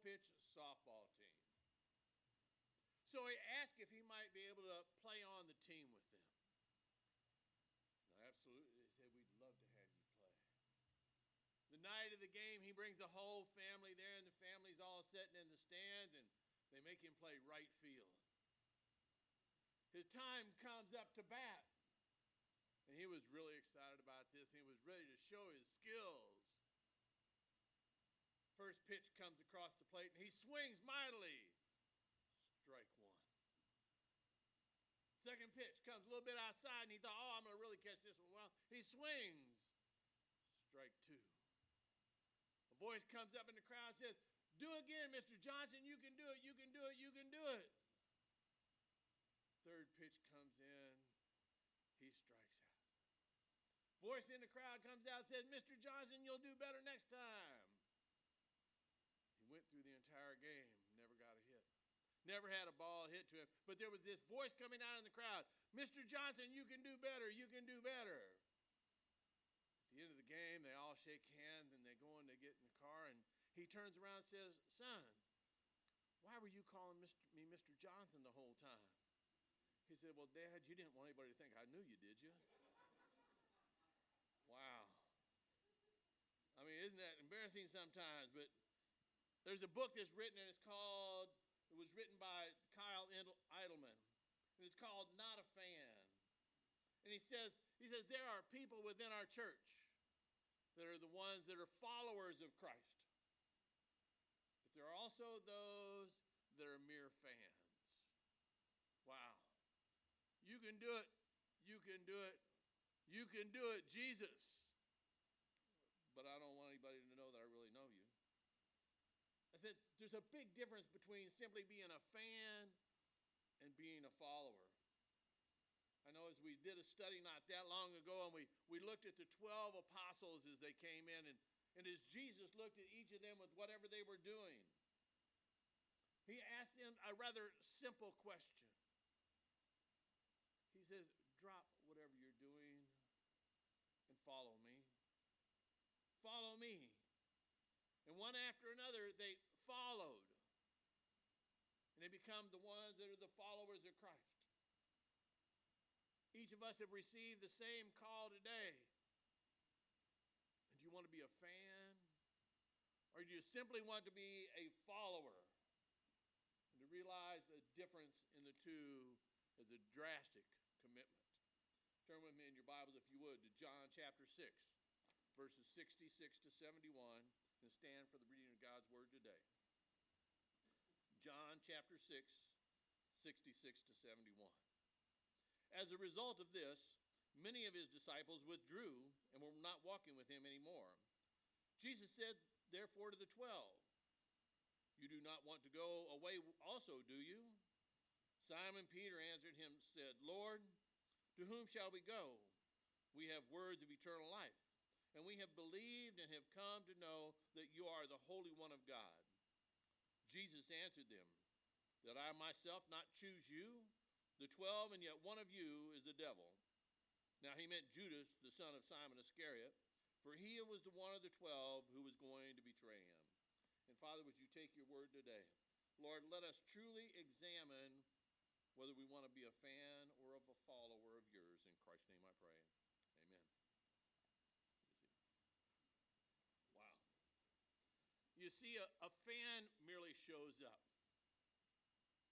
pitch softball team. So he asked if he might be able to play on the team with them. No, absolutely. They said, we'd love to have you play. The night of the game, he brings the whole family there, and the family's all sitting in the stands, and they make him play right field. His time comes up to bat, and he was really excited about this, and he was ready to show his skills. First pitch comes across the plate, and he swings mightily. Strike one. Second pitch comes a little bit outside, and he thought, oh, I'm going to really catch this one well. He swings. Strike two. A voice comes up in the crowd and says, do it again, Mr. Johnson. You can do it. You can do it. You can do it. Third pitch comes in. He strikes out. Voice in the crowd comes out and says, Mr. Johnson, you'll do better next time. He went through the entire game, never got a hit. Never had a ball hit to him. But there was this voice coming out in the crowd. Mr. Johnson, you can do better. You can do better. At the end of the game, they all shake hands, and they go and they get in the car. And he turns around and says, son, why were you calling me Mr. Johnson the whole time? He said, well, Dad, you didn't want anybody to think I knew you, did you? Wow. I mean, isn't that embarrassing sometimes? But there's a book that's written, and it was written by Kyle Idleman, and it's called Not a Fan. And he says there are people within our church that are the ones that are followers of Christ. But there are also those that are mere fans. Wow. You can do it. You can do it. You can do it, Jesus. But I don't want anybody to know that I really know you. I said, there's a big difference between simply being a fan and being a follower. I know as we did a study not that long ago, and we looked at the 12 apostles as they came in, and as Jesus looked at each of them with whatever they were doing, he asked them a rather simple question. He says, drop whatever you're doing and follow me. Follow me. And one after another, they followed. And they become the ones that are the followers of Christ. Each of us have received the same call today. And do you want to be a fan? Or do you simply want to be a follower? And to realize the difference in the two is a drastic commitment. Turn with me in your Bibles, if you would, to John chapter 6, verses 66 to 71. And stand for the reading of God's word today. John chapter 6, 66 to 71. As a result of this, many of his disciples withdrew and were not walking with him anymore. Jesus said, therefore, to the 12, you do not want to go away also, do you? Simon Peter answered him, said, Lord, to whom shall we go? We have words of eternal life. And we have believed and have come to know that you are the Holy One of God. Jesus answered them, did I myself not choose you, the 12, and yet one of you is the devil? Now he meant Judas, the son of Simon Iscariot, for he was the one of the 12 who was going to betray him. And Father, would you take your word today? Lord, let us truly examine whether we want to be a fan or of a follower of yours. In Christ's name I pray. Amen. Wow. You see, a fan merely shows up.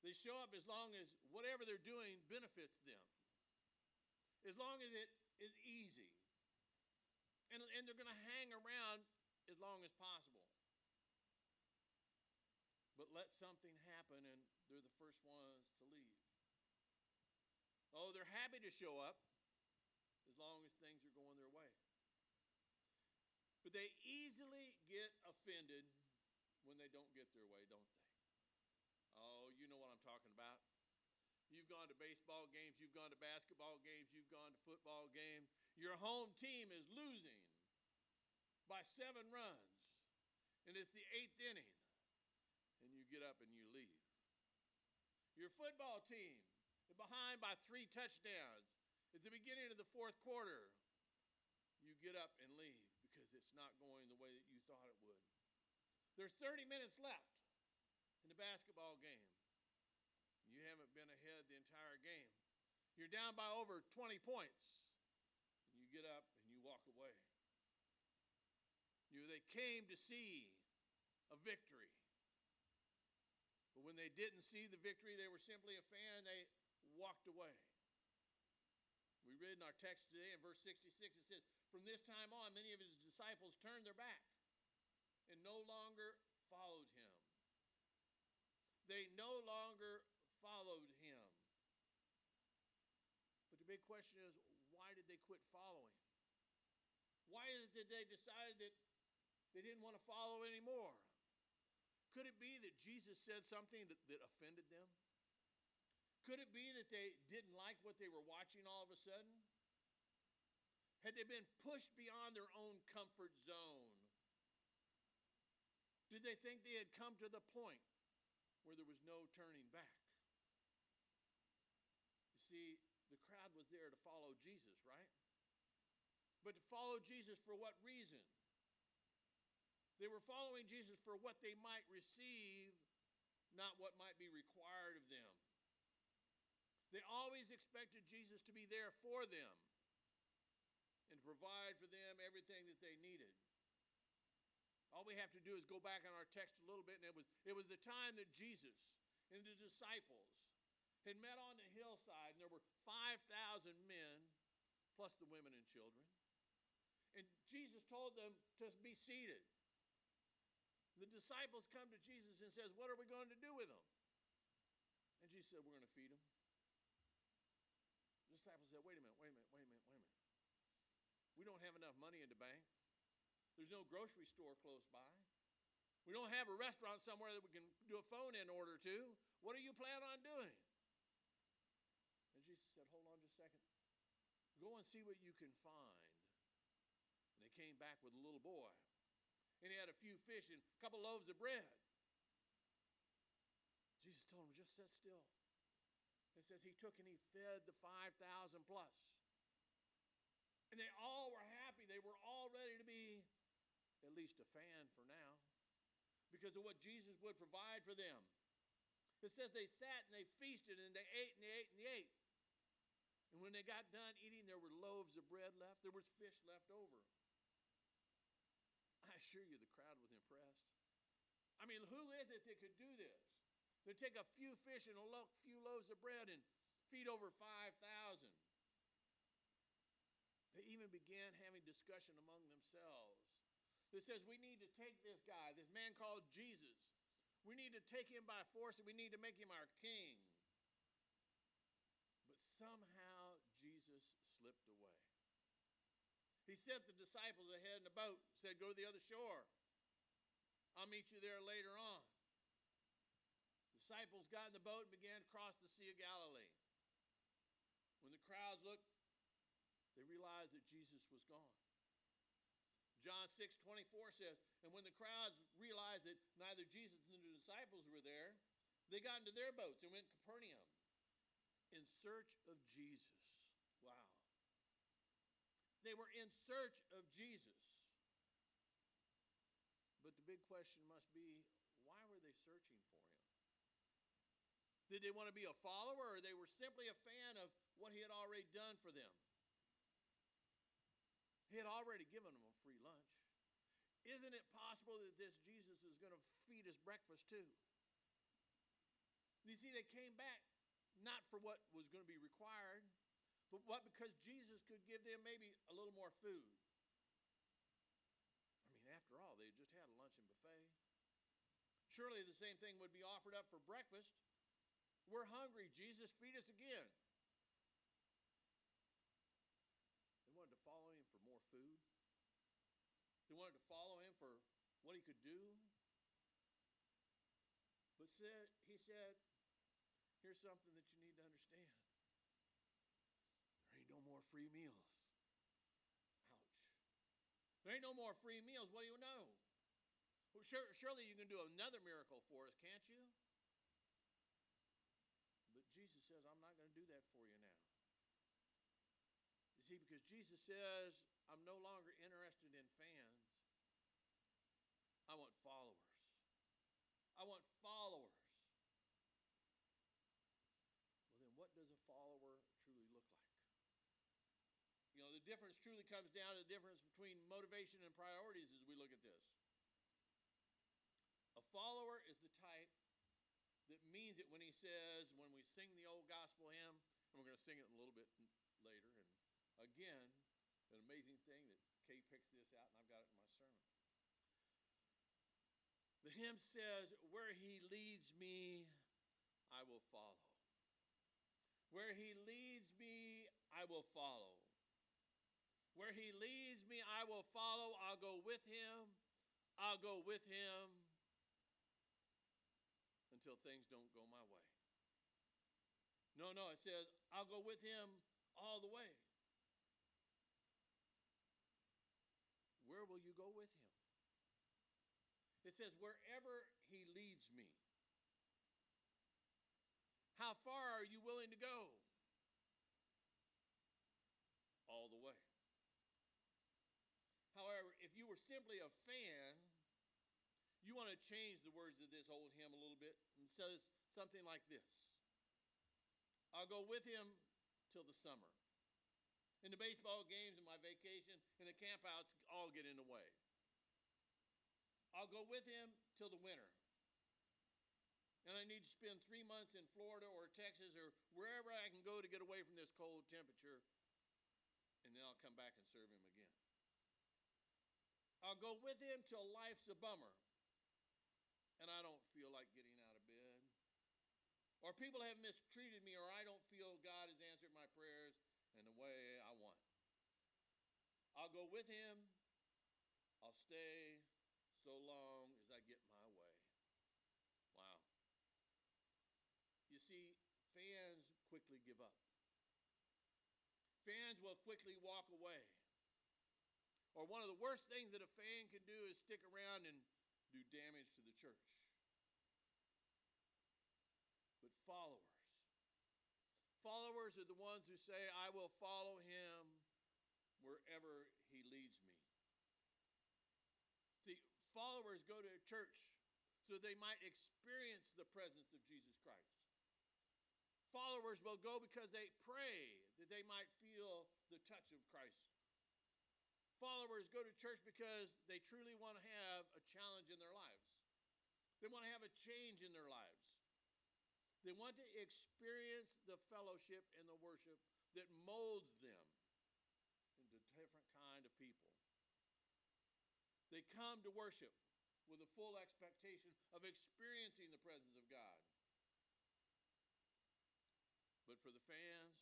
They show up as long as whatever they're doing benefits them. As long as it is easy. And they're going to hang around as long as possible. But let something happen and they're the first ones to leave. Oh, they're happy to show up as long as things are going their way. But they easily get offended when they don't get their way, don't they? Oh, you know what I'm talking about. You've gone to baseball games, you've gone to basketball games, you've gone to football games. Your home team is losing by 7 runs, and it's the 8th inning, and you get up and you leave. Your football team is behind by 3 touchdowns at the beginning of the 4th quarter. You get up and leave because it's not going the way that you thought it would. There's 30 minutes left. in the basketball game. You haven't been ahead the entire game. You're down by over 20 points. And you get up and you walk away. They came to see a victory. But when they didn't see the victory, they were simply a fan and they walked away. We read in our text today in verse 66, it says, "From this time on, many of his disciples turned their back and no longer followed him." They no longer followed him. But the big question is, why did they quit following? Why is it that they decided that they didn't want to follow anymore? Could it be that Jesus said something that offended them? Could it be that they didn't like what they were watching all of a sudden? Had they been pushed beyond their own comfort zone? Did they think they had come to the point where there was no turning back? You see, the crowd was there to follow Jesus, right? But to follow Jesus for what reason? They were following Jesus for what they might receive, not what might be required of them. They always expected Jesus to be there for them and to provide for them everything that they needed. All we have to do is go back in our text a little bit, and it was the time that Jesus and the disciples had met on the hillside, and there were 5,000 men, plus the women and children. And Jesus told them to be seated. The disciples come to Jesus and says, "What are we going to do with them?" And Jesus said, "We're going to feed them." The disciples said, wait a minute. We don't have enough money in the bank. There's no grocery store close by. We don't have a restaurant somewhere that we can do a phone-in order to. What do you plan on doing? And Jesus said, hold on just a second. Go and see what you can find. And they came back with a little boy. And he had a few fish and a couple loaves of bread. Jesus told him, just sit still. It says he took and he fed the 5,000 plus. And they all were happy. They were all ready to be at least a fan for now because of what Jesus would provide for them. It says they sat and they feasted and they ate and they ate and they ate. And when they got done eating, there were loaves of bread left. There was fish left over. I assure you the crowd was impressed. I mean, who is it that could do this? They'd take a few fish and a few loaves of bread and feed over 5,000. They even began having discussion among themselves. That says we need to take this guy, this man called Jesus. We need to take him by force and we need to make him our king. But somehow Jesus slipped away. He sent the disciples ahead in the boat, said, go to the other shore. I'll meet you there later on. Disciples got in the boat and began to cross the Sea of Galilee. When the crowds looked, they realized that Jesus was gone. John 6:24 says, and when the crowds realized that neither Jesus nor the disciples were there, they got into their boats and went to Capernaum in search of Jesus. Wow. They were in search of Jesus. But the big question must be, why were they searching for him? Did they want to be a follower, or they were simply a fan of what he had already done for them? He had already given them a free lunch. Isn't it possible that this Jesus is going to feed us breakfast too? You see, they came back not for what was going to be required, but what because Jesus could give them maybe a little more food. I mean, after all, they just had a luncheon buffet. Surely the same thing would be offered up for breakfast. We're hungry, Jesus, feed us again. They wanted to follow him for more food. They wanted to follow him for what he could do. But he said, here's something that you need to understand. There ain't no more free meals. Ouch. There ain't no more free meals. What do you know? Well, surely you can do another miracle for us, can't you? But Jesus says, I'm not going to do that for you now. You see, because Jesus says, I'm no longer interested in fans. I want followers. I want followers. does a follower truly look like? You know, the difference truly comes down to the difference between motivation and priorities as we look at this. A follower is the type that means it when he says, when we sing the old gospel hymn, and we're going to sing it a little bit later, and again, an amazing thing that Kay picks this out, and I've got it in my sermon. The hymn says, where he leads me, I will follow. Where he leads me, I will follow. Where he leads me, I will follow. I'll go with him. I'll go with him until things don't go my way. No, it says, I'll go with him all the way. Where will you go with him? It says, wherever he leads me. How far are you willing to go? All the way. However, if you were simply a fan, you want to change the words of this old hymn a little bit and says something like this. I'll go with him till the summer. In the baseball games, in my vacation, in the campouts, all get in the way. I'll go with him till the winter. And I need to spend 3 months in Florida or Texas or wherever I can go to get away from this cold temperature. And then I'll come back and serve him again. I'll go with him till life's a bummer. And I don't feel like getting out of bed. Or people have mistreated me, or I don't feel God has answered my prayers in the way I want. I'll go with him. I'll stay so long as I get my way. Wow. You see, fans quickly give up. Fans will quickly walk away. Or one of the worst things that a fan can do is stick around and do damage to the church. But followers are the ones who say, I will follow him wherever he leads me. See, followers go to church so they might experience the presence of Jesus Christ. Followers will go because they pray that they might feel the touch of Christ. Followers go to church because they truly want to have a challenge in their lives. They want to have a change in their lives. They want to experience the fellowship and the worship that molds them into different kind of people. They come to worship with a full expectation of experiencing the presence of God. But for the fans,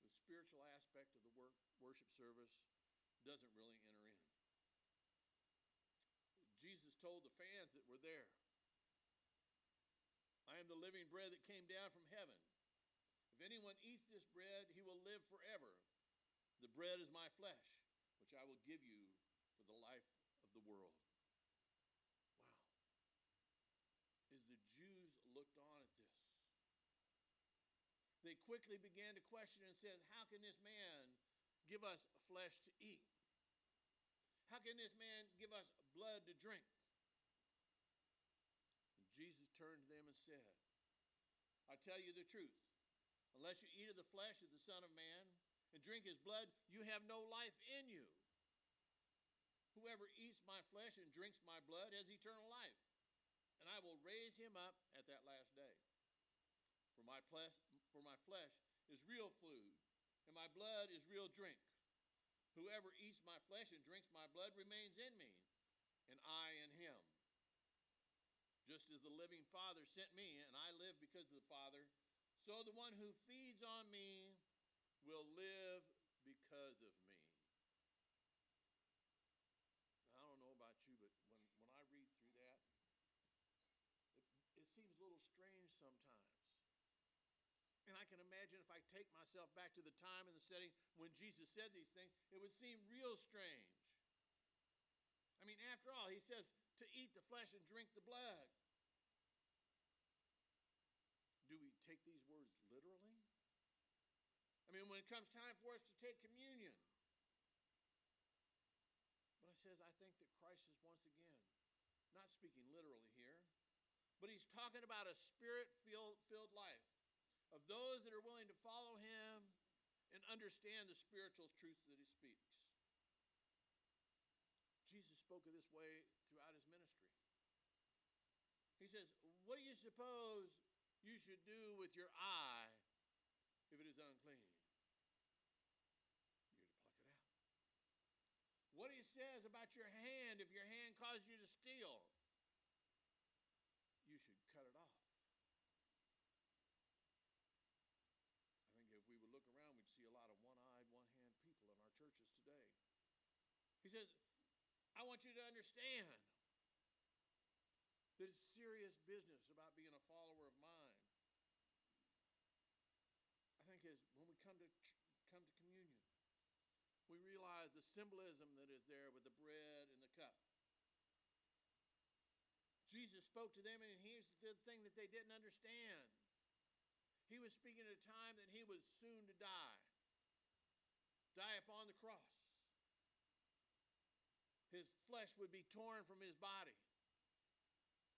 the spiritual aspect of the worship service doesn't really enter in. Jesus told the fans that were there, I am the living bread that came down from heaven. If anyone eats this bread, he will live forever. The bread is my flesh, which I will give you for the life of the world. Wow. As the Jews looked on at this, they quickly began to question and said, how can this man give us flesh to eat? How can this man give us blood to drink? And Jesus turned to them and said, I tell you the truth. Unless you eat of the flesh of the Son of Man and drink his blood, you have no life in you. Whoever eats my flesh and drinks my blood has eternal life, and I will raise him up at that last day. For my flesh is real food, and my blood is real drink. Whoever eats my flesh and drinks my blood remains in me, and I in him. Just as the living Father sent me, and I live because of the Father, so the one who feeds on me will live because of me. Now, I don't know about you, but when I read through that, it seems a little strange sometimes. And I can imagine if I take myself back to the time and the setting when Jesus said these things, it would seem real strange. I mean, after all, he says to eat the flesh and drink the blood. Do we take these words literally? I mean, when it comes time for us to take communion. But I says, I think that Christ is once again not speaking literally here, but he's talking about a spirit-filled life. of those that are willing to follow him and understand the spiritual truth that he speaks. Jesus spoke of this way throughout his ministry. He says, what do you suppose you should do with your eye if it is unclean? You're to pluck it out. What he says about your hand, if your hand causes you to steal, you should cut it off. I think if we would look around, we'd see a lot of one-eyed, one-hand people in our churches today. He says, I want you to understand that it's serious business about being a follower of mine. I think as when we come to communion, we realize the symbolism that is there with the bread and the cup. Jesus spoke to them, and here's the thing that they didn't understand. He was speaking at a time that he was soon to die upon the cross. His flesh would be torn from his body.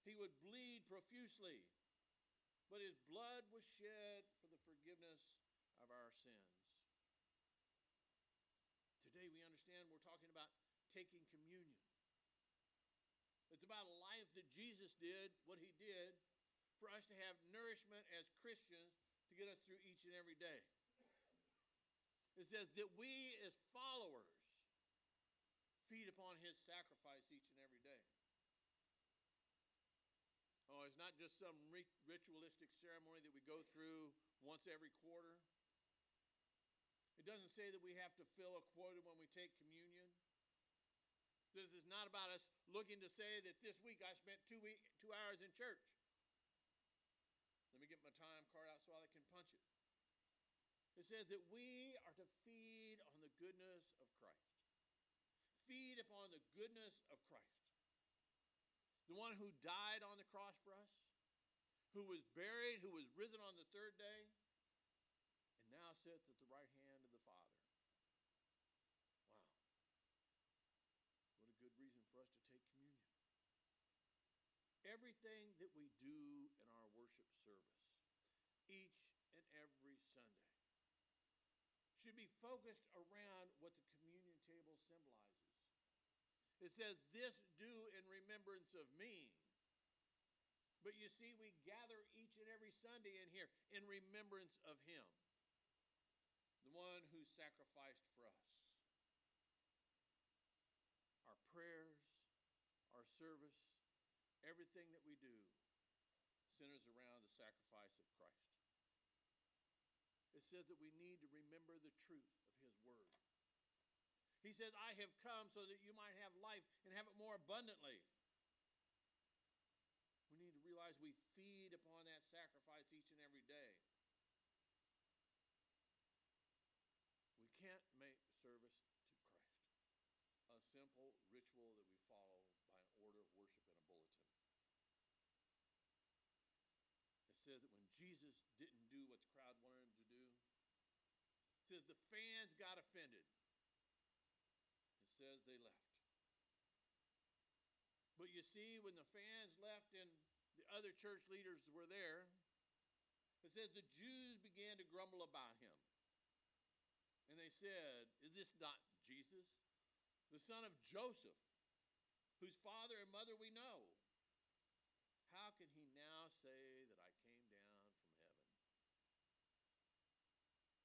He would bleed profusely, but his blood was shed for the forgiveness of our sins. Today we understand we're talking about taking communion. It's about a life that Jesus did, what he did, for us to have nourishment as Christians to get us through each and every day. It says that we as followers feed upon his sacrifice each and every day. Oh, it's not just some ritualistic ceremony that we go through once every quarter. It doesn't say that we have to fill a quota when we take communion. This is not about us looking to say that this week I spent 2 hours in church. Let me get my time card out so I can punch it. It says that we are to feed on the goodness of Christ. Feed upon the goodness of Christ. The one who died on the cross for us, who was buried, who was risen on the third day, and now sits at the right hand of the Father. Wow. What a good reason for us to take communion. Everything that we do in our worship service, each and every Sunday, should be focused around what the communion table symbolizes. It says, this do in remembrance of me. But you see, we gather each and every Sunday in here in remembrance of him, the one who sacrificed for us. Our prayers, our service, everything that we do centers around the sacrifice of Christ. It says that we need to remember the truth of his word. He says, I have come so that you might have life and have it more abundantly. We need to realize we feed upon that sacrifice each and every day. We can't make service to Christ a simple ritual that we follow by an order of worship in a bulletin. It says that when Jesus didn't do what the crowd wanted him to do, it says the fans got offended. It says they left. But you see, when the fans left and the other church leaders were there, it says the Jews began to grumble about him. And they said, is this not Jesus, the son of Joseph, whose father and mother we know? How can he now say that I came down from heaven?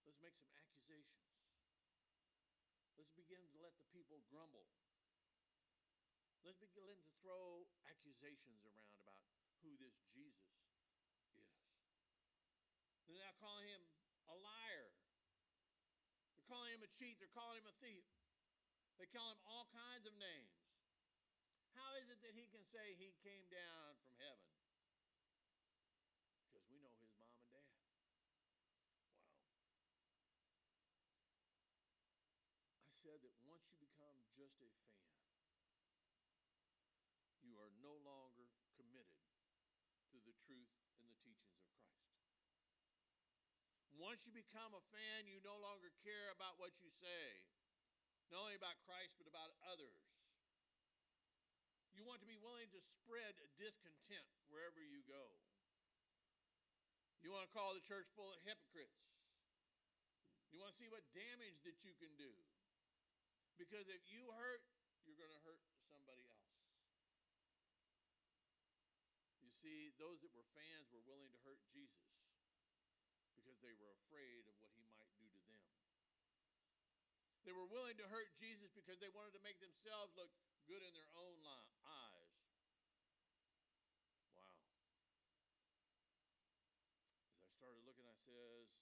Let's make some accusations. Let's begin to let the people grumble. Let's begin to throw accusations around about who this Jesus is. They're now calling him a liar. They're calling him a cheat. They're calling him a thief. They call him all kinds of names. How is it that he can say he came down from heaven? Because we know his mom and dad. Wow. I said that once you become just a fan, you are no longer committed to the truth and the teachings of Christ. Once you become a fan, you no longer care about what you say, not only about Christ, but about others. You want to be willing to spread discontent wherever you go. You want to call the church full of hypocrites. You want to see what damage that you can do. Because if you hurt, you're going to hurt somebody else. You see, those that were fans were willing to hurt Jesus because they were afraid of what he might do to them. They were willing to hurt Jesus because they wanted to make themselves look good in their own eyes. Wow. As I started looking, I says,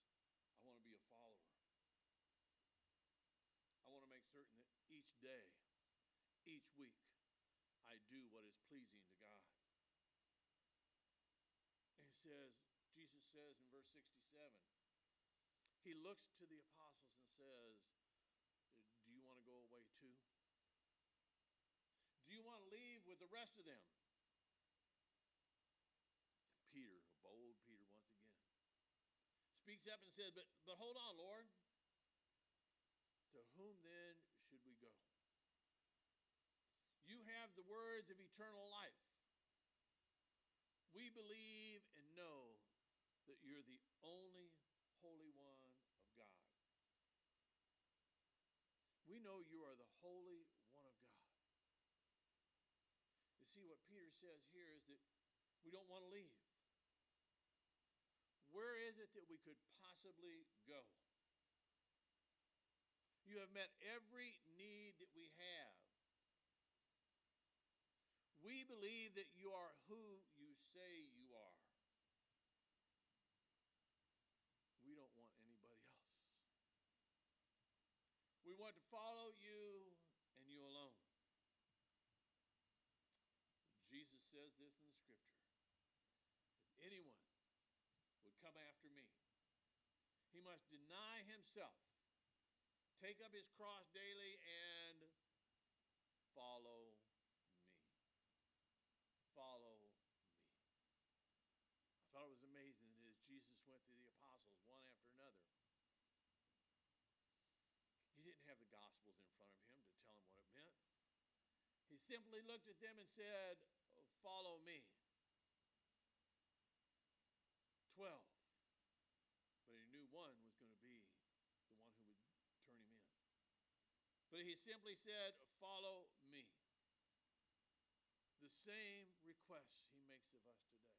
I want to be a follower. I want to make certain that each day, each week, I do what is pleasing to God. And he says, Jesus says in verse 67, he looks to the apostles and says, do you want to go away too? Do you want to leave with the rest of them? And Peter, a bold Peter once again, speaks up and says, but hold on, Lord. To whom then should we go? You have the words of eternal life. We believe and know that you're the only Holy One of God. We know you are the Holy One of God. You see, what Peter says here is that we don't want to leave. Where is it that we could possibly go? You have met every need that we have. We believe that you are who you say you are. We don't want anybody else. We want to follow you and you alone. Jesus says this in the scripture. If anyone would come after me, he must deny himself, take up his cross daily, and follow me. Follow me. I thought it was amazing that as Jesus went to the apostles one after another, he didn't have the Gospels in front of him to tell them what it meant. He simply looked at them and said, follow me. 12. But he knew one was going to be the one who would turn him in. But he simply said, follow me. The same request he makes of us today.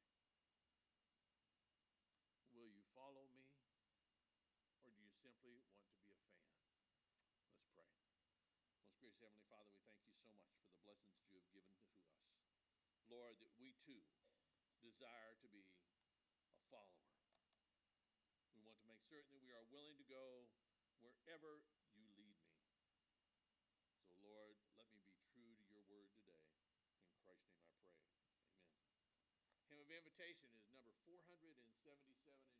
Will you follow me? Or do you simply want to be a fan? Let's pray. Most gracious Heavenly Father, we thank you so much for the blessings that you have given to us. Lord, that we too desire to be a follower. We want to make certain that we are willing to go wherever you lead me. So, Lord, let me be true to your word today. In Christ's name I pray. Amen. Hymn of invitation is number 477 in